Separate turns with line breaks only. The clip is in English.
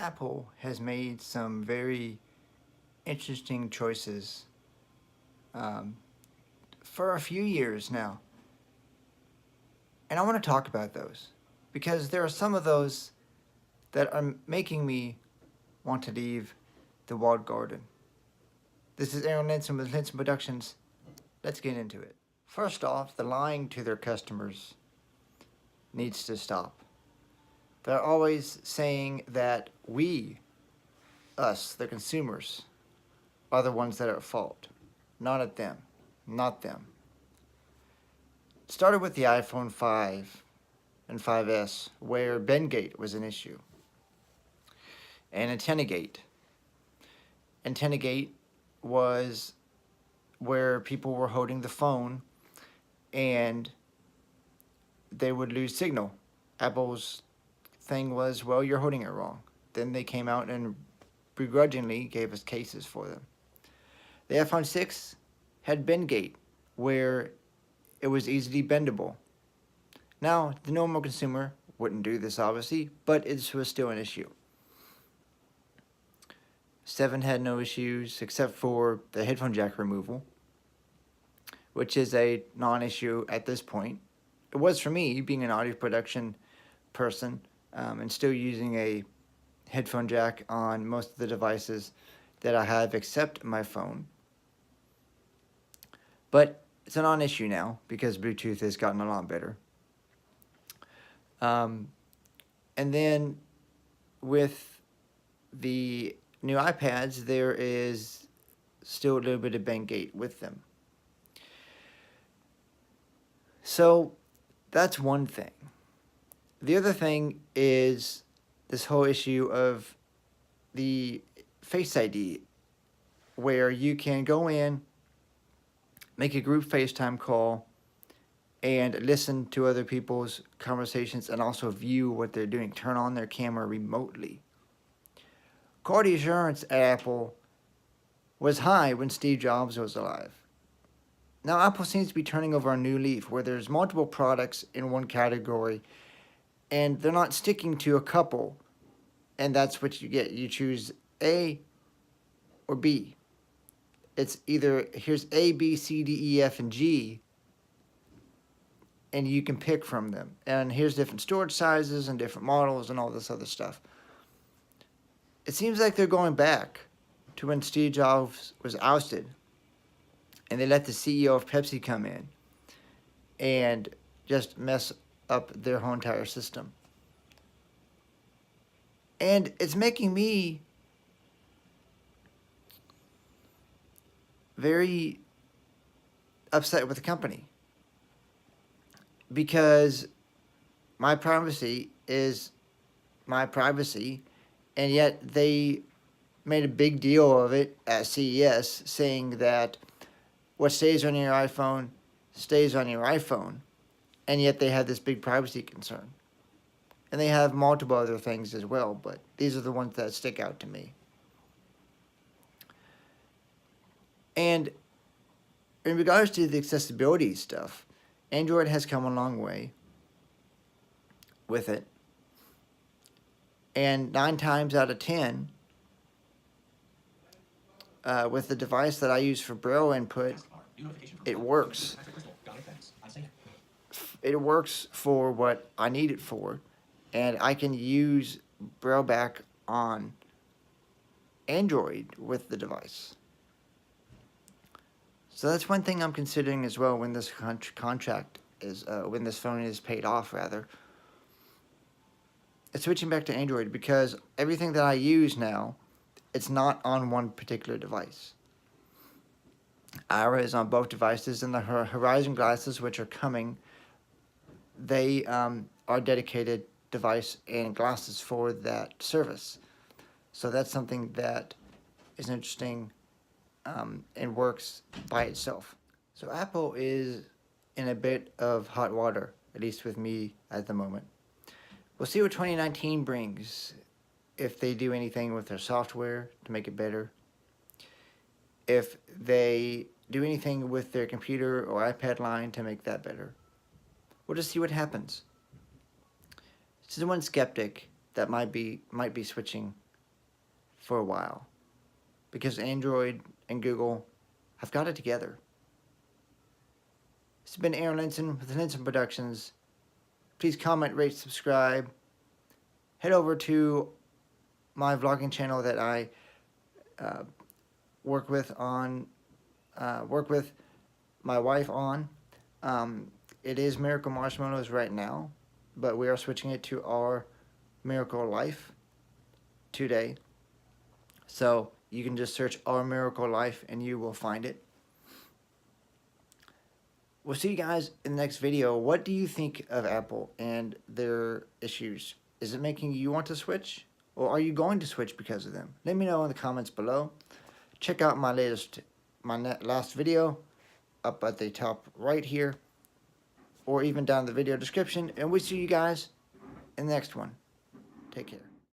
Apple has made some very interesting choices um, for a few years now. And I want to talk about those because there are some of those that are making me want to leave the walled garden. This is Aaron Linson with Linson Productions. Let's get into it. First off, the lying to their customers needs to stop. They're always saying that us, the consumers, are the ones that are at fault, not at them, not them. It started with the iPhone 5 and 5S, where Bendgate was an issue, and AntennaGate. AntennaGate was where people were holding the phone and they would lose signal. Apple's thing was, well, you're holding it wrong. Then they came out and begrudgingly gave us cases for them. The iPhone 6 had Bendgate, where it was easily bendable. Now, the normal consumer wouldn't do this, obviously, but it was still an issue. 7 had no issues except for the headphone jack removal, which is a non-issue at this point. It was for me, being an audio production person, and still using a headphone jack on most of the devices that I have except my phone. But it's a non-issue now because Bluetooth has gotten a lot better. And then with the new iPads, there is still a little bit of Bendgate with them. So that's one thing. The other thing is this whole issue of the Face ID, where you can go in, make a group FaceTime call, and listen to other people's conversations and also view what they're doing, turn on their camera remotely. Quality assurance at Apple was high when Steve Jobs was alive. Now Apple seems to be turning over a new leaf where there's multiple products in one category and they're not sticking to a couple, and that's what you get. You choose A or B. It's either here's A, B, C, D, E, F, and G, and you can pick from them. And here's different storage sizes and different models and all this other stuff. It seems like they're going back to when Steve Jobs was ousted and they let the CEO of Pepsi come in and just mess up their whole entire system. And it's making me very upset with the company because my privacy is my privacy, and yet they made a big deal of it at CES, saying that what stays on your iPhone stays on your iPhone, and yet they had this big privacy concern. And they have multiple other things as well, but these are the ones that stick out to me. And in regards to the accessibility stuff, Android has come a long way with it. And 9 times out of 10, with the device that I use for Braille input, it works. It works for what I need it for, and I can use Braille back on Android with the device. So that's one thing I'm considering as well when this contract is, when this phone is paid off, rather. It's switching back to Android because everything that I use now, it's not on one particular device. Aura is on both devices, and the Horizon glasses, which are coming, they are dedicated device and glasses for that service. So that's something that is interesting and works by itself. So Apple is in a bit of hot water, at least with me at the moment. We'll see what 2019 brings, if they do anything with their software to make it better, if they do anything with their computer or iPad line to make that better. We'll just see what happens. This is one skeptic that might be switching for a while, because Android and Google have got it together. This has been Aaron Linson with Linson Productions. Please comment, rate, subscribe. Head over to my vlogging channel that I work with my wife on. It is Miracle Marshmallows right now, but we are switching it to our Miracle Life today. So you can just search Our Miracle Life and you will find it. We'll see you guys in the next video. What do you think of Apple and their issues? Is it making you want to switch? Or are you going to switch because of them? Let me know in the comments below. Check out my last video up at the top right here, or even down in the video description. And we'll see you guys in the next one. Take care.